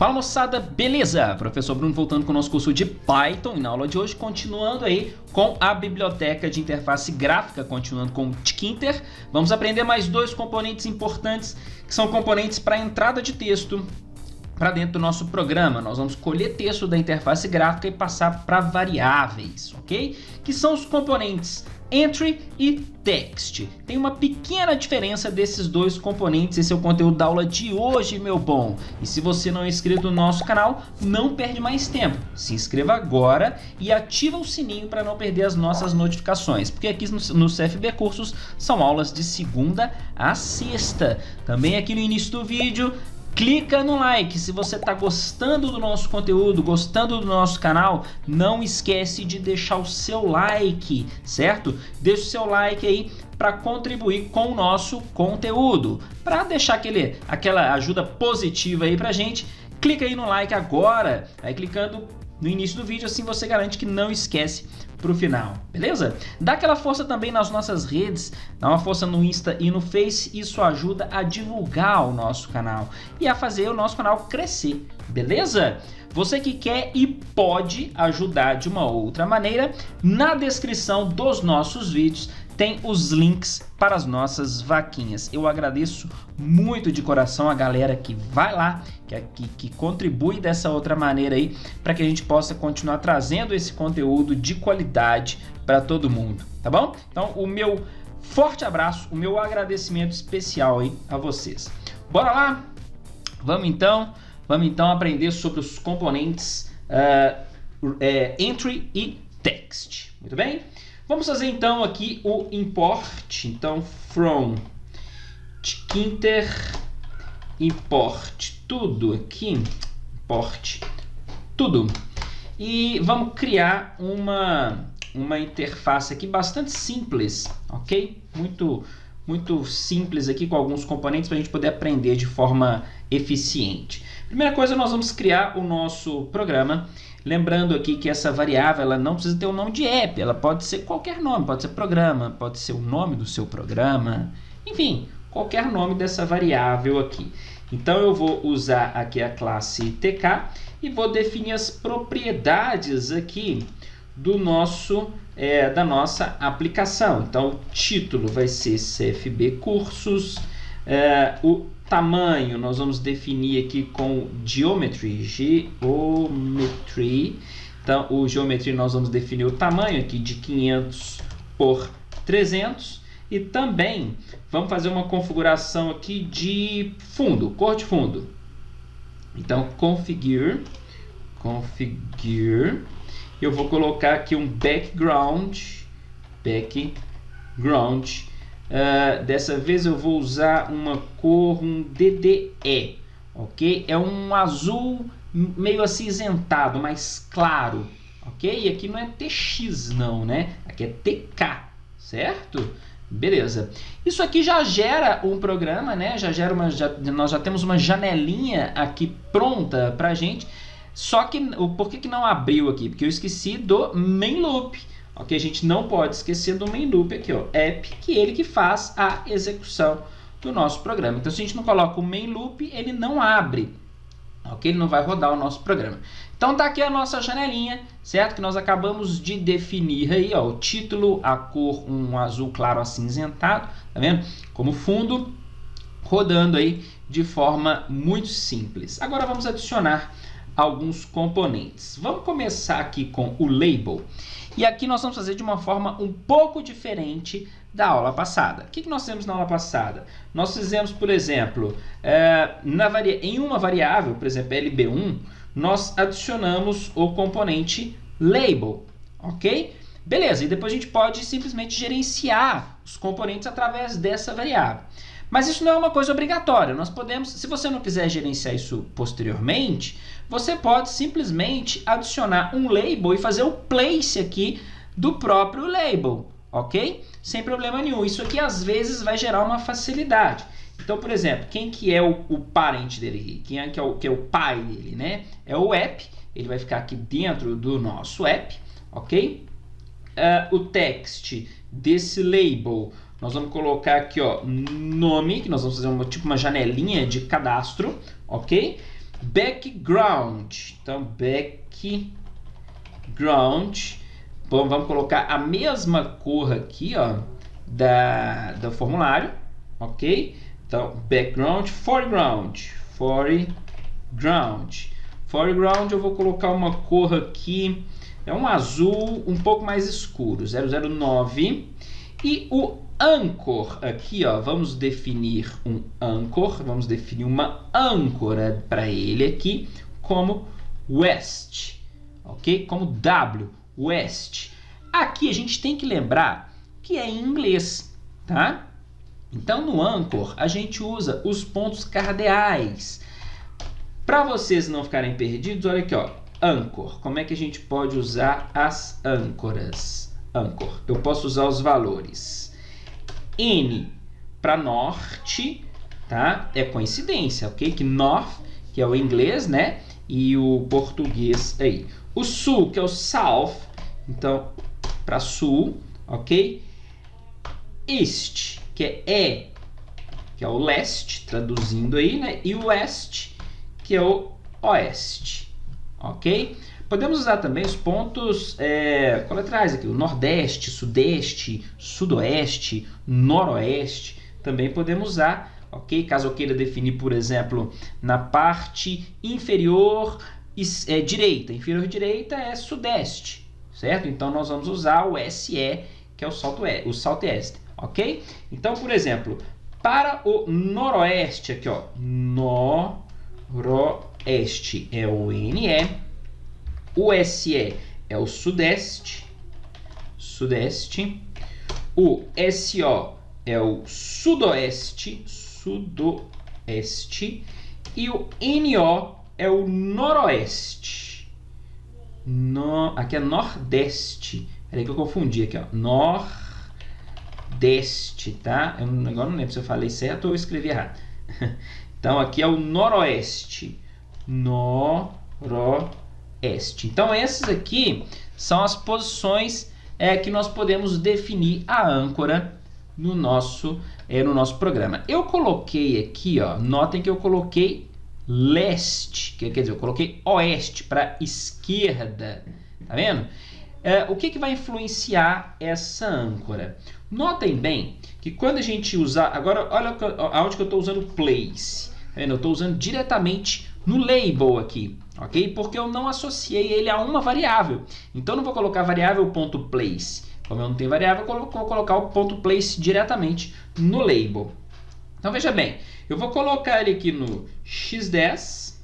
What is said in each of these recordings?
Fala moçada, beleza? Professor Bruno voltando com o nosso curso de Python e na aula de hoje continuando aí com a biblioteca de interface gráfica, continuando com o Tkinter. Vamos aprender mais dois componentes importantes que são componentes para entrada de texto para dentro do nosso programa. Nós vamos colher texto da interface gráfica e passar para variáveis, ok? Que são os componentes Entry e Text. Tem uma pequena diferença desses dois componentes. Esse é o conteúdo da aula de hoje, meu bom. E se você não é inscrito no nosso canal, não perde mais tempo. Se inscreva agora e ativa o sininho para não perder as nossas notificações. Porque aqui no CFB Cursos são aulas de segunda a sexta. Também aqui no início do vídeo, clica no like. Se você está gostando do nosso conteúdo, gostando do nosso canal, não esquece de deixar o seu like, certo? Deixa o seu like aí para contribuir com o nosso conteúdo, para deixar aquela ajuda positiva aí pra gente. Clica aí no like agora, aí clicando no início do vídeo, assim você garante que não esquece pro final, beleza? Dá aquela força também nas nossas redes, dá uma força no Insta e no Face, isso ajuda a divulgar o nosso canal e a fazer o nosso canal crescer, beleza? Você que quer e pode ajudar de uma outra maneira, na descrição dos nossos vídeos tem os links para as nossas vaquinhas. Eu agradeço muito de coração a galera que vai lá, que contribui dessa outra maneira aí, para que a gente possa continuar trazendo esse conteúdo de qualidade para todo mundo, tá bom? Então, o meu forte abraço, o meu agradecimento especial aí a vocês. Bora lá? Vamos então aprender sobre os componentes Entry e Text. Muito bem? Vamos fazer então aqui o import. Então, from Tkinter, import tudo aqui, import tudo. E vamos criar uma interface aqui bastante simples, ok? Muito simples aqui com alguns componentes para a gente poder aprender de forma eficiente. Primeira coisa, nós vamos criar o nosso programa. Lembrando aqui que essa variável ela não precisa ter o nome de app, ela pode ser qualquer nome, pode ser programa, pode ser o nome do seu programa, enfim, qualquer nome dessa variável aqui. Então eu vou usar aqui a classe TK e vou definir as propriedades aqui do da nossa aplicação. Então o título vai ser CFB Cursos, o tamanho nós vamos definir aqui com Geometry. Então o Geometry nós vamos definir o tamanho aqui de 500 por 300 e também vamos fazer uma configuração aqui de fundo, cor de fundo. Então configure, eu vou colocar aqui um background. Dessa vez eu vou usar uma cor, um DDE, ok? É um azul meio acinzentado, mais claro, ok? E aqui não é TX não, né? Aqui é TK, certo? Beleza. Isso aqui já gera um programa, né? Nós já temos uma janelinha aqui pronta pra gente. Só que, por que não abriu aqui? Porque eu esqueci do main loop. Ok, a gente não pode esquecer do main loop aqui, ó, app, que é ele que faz a execução do nosso programa. Então, se a gente não coloca o main loop, ele não abre, ok? Ele não vai rodar o nosso programa. Então, tá aqui a nossa janelinha, certo? Que nós acabamos de definir aí, ó, o título, a cor, um azul claro acinzentado, tá vendo? Como fundo, rodando aí de forma muito simples. Agora, vamos adicionar alguns componentes. Vamos começar aqui com o label. E aqui nós vamos fazer de uma forma um pouco diferente da aula passada. O que nós fizemos na aula passada? Nós fizemos, por exemplo, em uma variável, por exemplo, LB1, nós adicionamos o componente label, ok? Beleza, e depois a gente pode simplesmente gerenciar os componentes através dessa variável. Mas isso não é uma coisa obrigatória. Nós podemos, se você não quiser gerenciar isso posteriormente, você pode simplesmente adicionar um label e fazer o place aqui do próprio label, ok? Sem problema nenhum. Isso aqui às vezes vai gerar uma facilidade. Então, por exemplo, quem que é o parente dele aqui? Quem é que é o pai dele, né? É o app. Ele vai ficar aqui dentro do nosso app, ok? O text desse label, nós vamos colocar aqui, ó, nome, que nós vamos fazer tipo uma janelinha de cadastro, ok? background. Então, background. Bom, vamos colocar a mesma cor aqui, ó, do formulário, ok? Então, background, foreground. Foreground eu vou colocar uma cor aqui, é um azul um pouco mais escuro, 009. E o anchor aqui, ó, vamos definir um anchor, vamos definir uma âncora para ele aqui como west, ok? Como W, west. Aqui a gente tem que lembrar que é em inglês, tá? Então no anchor a gente usa os pontos cardeais. Para vocês não ficarem perdidos, olha aqui, ó, anchor. Como é que a gente pode usar as âncoras? Anchor. Eu posso usar os valores. N para norte, tá? É coincidência, ok? Que north, que é o inglês, né? E o português aí. O sul, que é o south, então para sul, ok? East, que é o leste, traduzindo aí, né? E o west, que é o oeste, ok? Podemos usar também os pontos colaterais aqui, o nordeste, sudeste, sudoeste, noroeste, também podemos usar, ok? Caso eu queira definir, por exemplo, na parte inferior direita, inferior direita é sudeste, certo? Então nós vamos usar o SE, que é o southeast, ok? Então, por exemplo, para o noroeste aqui, ó, noroeste é o NE, o SE é o sudeste, o SO é o sudoeste, e o NO é o noroeste. Aqui é nordeste. Peraí que eu confundi aqui, ó. Nordeste, tá? Agora não lembro se eu falei certo ou eu escrevi errado. Então aqui é o noroeste. Noroeste. Então esses aqui são as posições que nós podemos definir a âncora no nosso programa. Eu coloquei aqui, ó, notem que eu coloquei leste, quer dizer, eu coloquei oeste para esquerda, tá vendo? O que vai influenciar essa âncora? Notem bem que quando a gente usar, agora olha aonde que eu estou usando place, tá vendo? Eu estou usando diretamente no label aqui, ok? Porque eu não associei ele a uma variável, então eu não vou colocar variável ponto place. Como eu não tenho variável, eu vou colocar o ponto place diretamente no label. Então veja bem, eu vou colocar ele aqui no x10,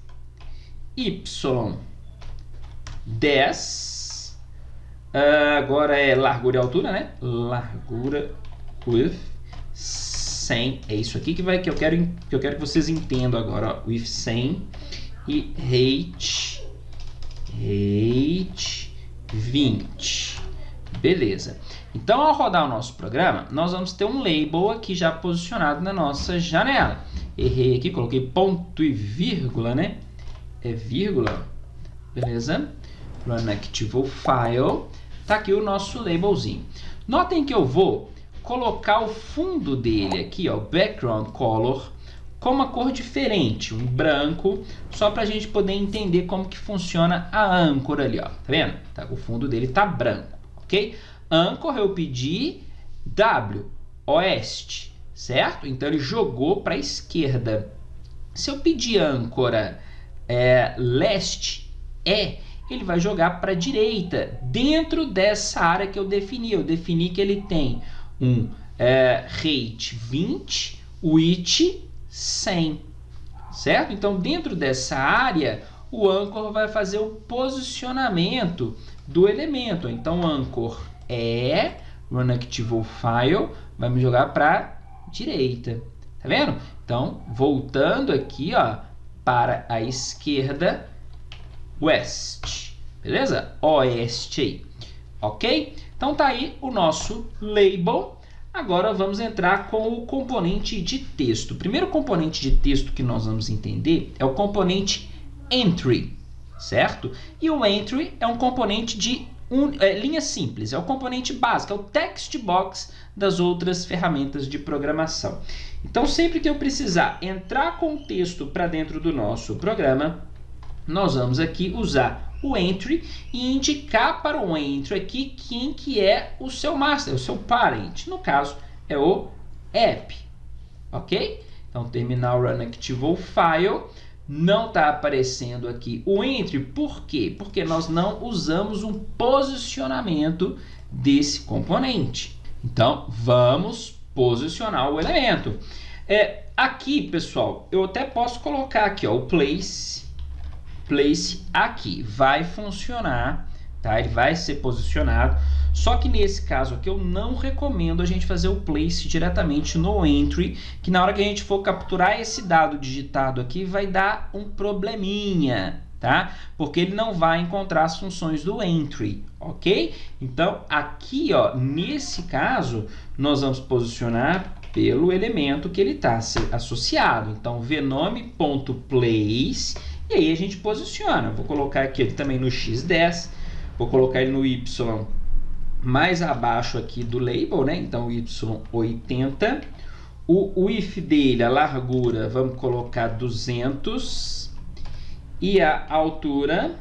y10, agora é largura e altura, né? Largura with 100, é isso aqui que eu quero que vocês entendam agora, ó, with 100 e height 20. Beleza. Então, ao rodar o nosso programa, nós vamos ter um label aqui já posicionado na nossa janela. Errei aqui, coloquei ponto e vírgula, né? É vírgula. Beleza? Run Active File. Tá aqui o nosso labelzinho. Notem que eu vou colocar o fundo dele aqui, ó, background color, com uma cor diferente, um branco, só para a gente poder entender como que funciona a âncora ali, ó. Tá vendo? Tá, o fundo dele tá branco, ok? Âncora eu pedi W, oeste, certo? Então ele jogou para a esquerda. Se eu pedir âncora leste, ele vai jogar para a direita, dentro dessa área que eu defini. Eu defini que ele tem um height 20, width 100, certo? Então, dentro dessa área, o anchor vai fazer o posicionamento do elemento. Então, anchor run active file, vai me jogar para direita. Tá vendo? Então, voltando aqui, ó, para a esquerda, west. Beleza? Oeste aí. Ok? Então, tá aí o nosso label. Agora vamos entrar com o componente de texto. O primeiro componente de texto que nós vamos entender é o componente entry, certo? E o entry é um componente de linha simples, é o componente básico, é o text box das outras ferramentas de programação. Então, sempre que eu precisar entrar com texto para dentro do nosso programa, nós vamos aqui usar o entry e indicar para o entry aqui quem que é o seu master, o seu parent. No caso, é o app, ok? Então, terminal run activou o file. Não está aparecendo aqui o entry, por quê? Porque nós não usamos um posicionamento desse componente. Então, vamos posicionar o elemento. Aqui, pessoal, eu até posso colocar aqui, ó, o place aqui. Vai funcionar, tá? Ele vai ser posicionado. Só que nesse caso aqui eu não recomendo a gente fazer o place diretamente no entry, que na hora que a gente for capturar esse dado digitado aqui vai dar um probleminha, tá? Porque ele não vai encontrar as funções do entry, ok? Então aqui, ó, nesse caso, nós vamos posicionar pelo elemento que ele está associado. Então vnome.place, e aí a gente posiciona. Vou colocar aqui ele também no x10, vou colocar ele no y mais abaixo aqui do label, né? Então y80. O width dele, a largura, vamos colocar 200. E a altura,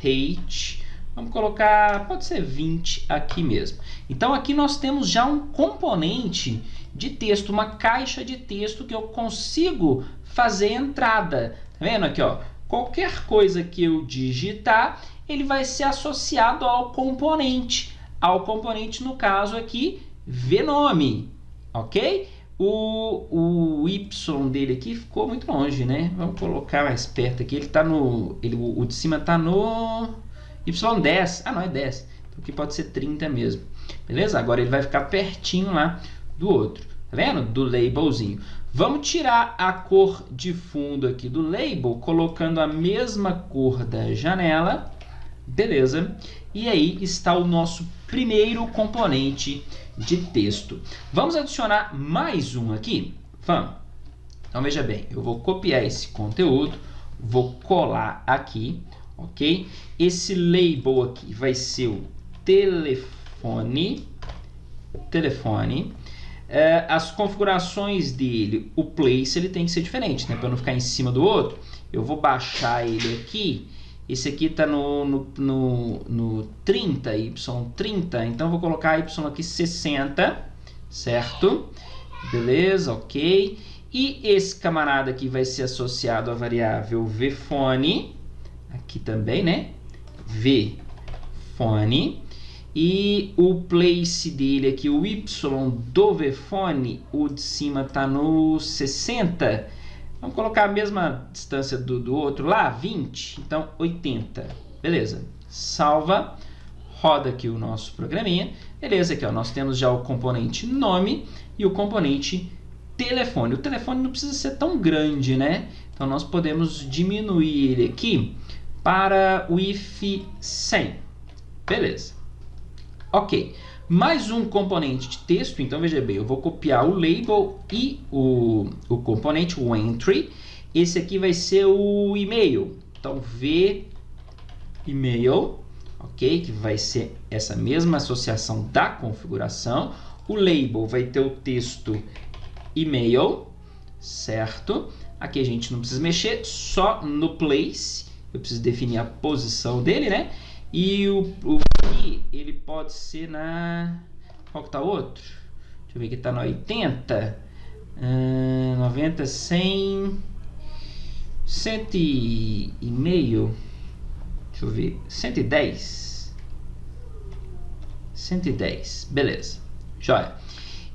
height, vamos colocar, pode ser 20 aqui mesmo. Então aqui nós temos já um componente de texto, uma caixa de texto que eu consigo fazer entrada. Tá vendo aqui, ó? Qualquer coisa que eu digitar, ele vai ser associado ao componente. Ao componente, no caso aqui, vnome, ok? O y dele aqui ficou muito longe, né? Vamos colocar mais perto aqui. Ele tá no... o de cima está no y10. Ah, não, é 10. Então aqui pode ser 30 mesmo. Beleza? Agora ele vai ficar pertinho lá do outro. Tá vendo? Do labelzinho. Vamos tirar a cor de fundo aqui do label, colocando a mesma cor da janela. Beleza? E aí está o nosso primeiro componente de texto. Vamos adicionar mais um aqui? Vamos. Então veja bem, eu vou copiar esse conteúdo, vou colar aqui, ok? Esse label aqui vai ser o telefone. As configurações dele, o place, ele tem que ser diferente, né? Para não ficar em cima do outro. Eu vou baixar ele aqui. Esse aqui está no 30, Y30, então eu vou colocar Y aqui 60, certo? Beleza, ok. E esse camarada aqui vai ser associado à variável vphone, aqui também, né? Vphone. E o place dele aqui, o Y do vphone, o de cima está no 60. Vamos colocar a mesma distância do outro lá, 20, então 80. Beleza, salva, roda aqui o nosso programinha. Beleza, aqui ó, nós temos já o componente nome e o componente telefone. O telefone não precisa ser tão grande, né? Então nós podemos diminuir ele aqui para o if 100. Beleza, ok. Mais um componente de texto, então veja bem, eu vou copiar o label e o componente, o entry. Esse aqui vai ser o e-mail, então v-email, ok? Que vai ser essa mesma associação da configuração. O label vai ter o texto e-mail, certo? Aqui a gente não precisa mexer, só no place, eu preciso definir a posição dele, né? E aqui, ele pode ser na... Qual que tá o outro? Deixa eu ver que tá no 80. 90, 100... 100 e meio. Deixa eu ver. 110. 110. Beleza. Joia.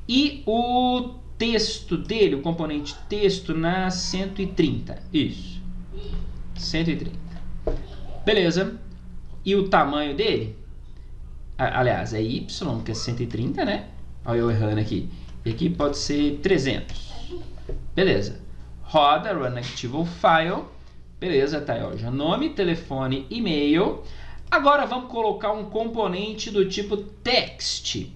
E o texto dele, o componente texto na 130. Isso. 130. Beleza. E o tamanho dele, aliás, é Y, que é 130, né? Olha eu errando aqui. E aqui pode ser 300. Beleza. Roda, run activate o file. Beleza, tá aí, ó, já nome, telefone, e-mail. Agora vamos colocar um componente do tipo text.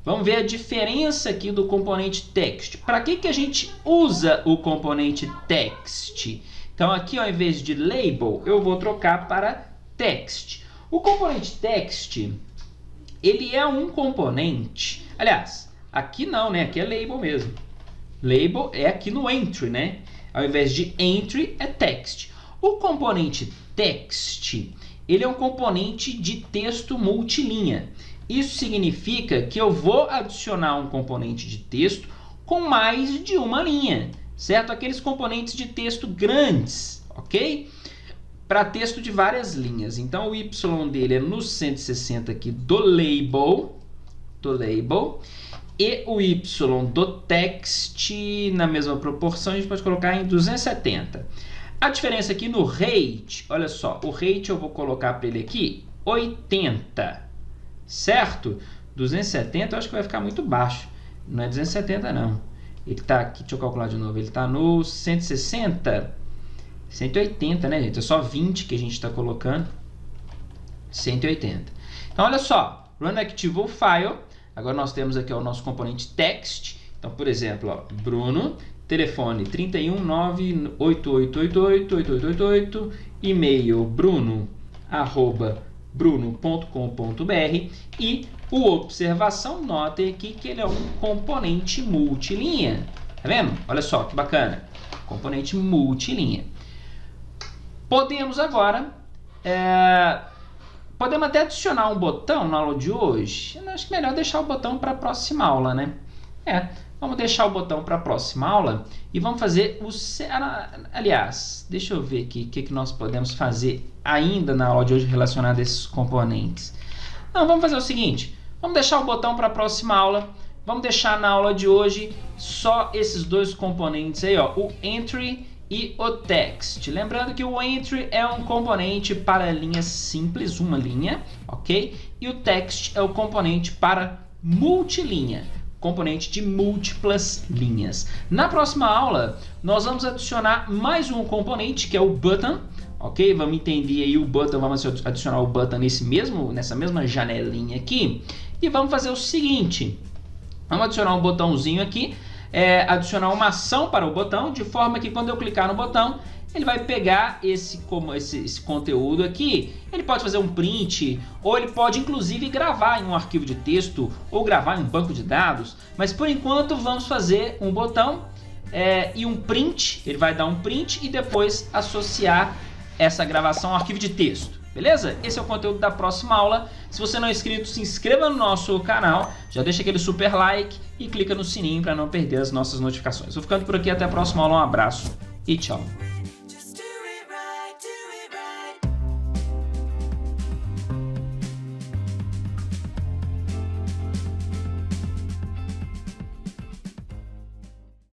Vamos ver a diferença aqui do componente text. Para que a gente usa o componente text? Então aqui, ao invés de label, eu vou trocar para text. O componente text, ele é um componente... Aliás, aqui não, né? Aqui é label mesmo. Label é aqui no entry, né? Ao invés de entry, é text. O componente text, ele é um componente de texto multilinha. Isso significa que eu vou adicionar um componente de texto com mais de uma linha, certo? Aqueles componentes de texto grandes, ok? Para texto de várias linhas. Então, o Y dele é no 160 aqui do label, e o Y do text, na mesma proporção, a gente pode colocar em 270. A diferença aqui no rate, olha só, o rate eu vou colocar para ele aqui 80, certo? 270 eu acho que vai ficar muito baixo, não é 270 não. Ele está aqui, deixa eu calcular de novo, ele está no 160, 180, né, gente? É só 20 que a gente está colocando, 180. Então, olha só, run active file, agora nós temos aqui o nosso componente text. Então, por exemplo, ó, Bruno, telefone 31988888888, e-mail bruno@bruno.com.br e o observação, notem aqui que ele é um componente multilinha. Tá vendo? Olha só que bacana. Componente multilinha. Podemos agora, podemos até adicionar um botão na aula de hoje. Eu acho que é melhor deixar o botão para a próxima aula, né? Vamos deixar o botão para a próxima aula e vamos fazer o... Aliás, deixa eu ver aqui o que nós podemos fazer ainda na aula de hoje relacionado a esses componentes. Não, vamos fazer o seguinte, vamos deixar o botão para a próxima aula, vamos deixar na aula de hoje só esses dois componentes aí, ó, o entry e o text. Lembrando que o entry é um componente para linhas simples, uma linha, ok? E o text é o componente para multilinha, componente de múltiplas linhas. Na próxima aula, nós vamos adicionar mais um componente, que é o button, ok? Vamos entender aí o button, vamos adicionar o button nessa mesma janelinha aqui, e vamos fazer o seguinte, vamos adicionar um botãozinho aqui, adicionar uma ação para o botão, de forma que quando eu clicar no botão, ele vai pegar esse conteúdo aqui, ele pode fazer um print, ou ele pode inclusive gravar em um arquivo de texto, ou gravar em um banco de dados, mas por enquanto vamos fazer um botão e um print, ele vai dar um print e depois associar essa gravação ao arquivo de texto, beleza? Esse é o conteúdo da próxima aula. Se você não é inscrito, se inscreva no nosso canal, já deixa aquele super like e clica no sininho para não perder as nossas notificações. Vou ficando por aqui, até a próxima aula, um abraço e tchau!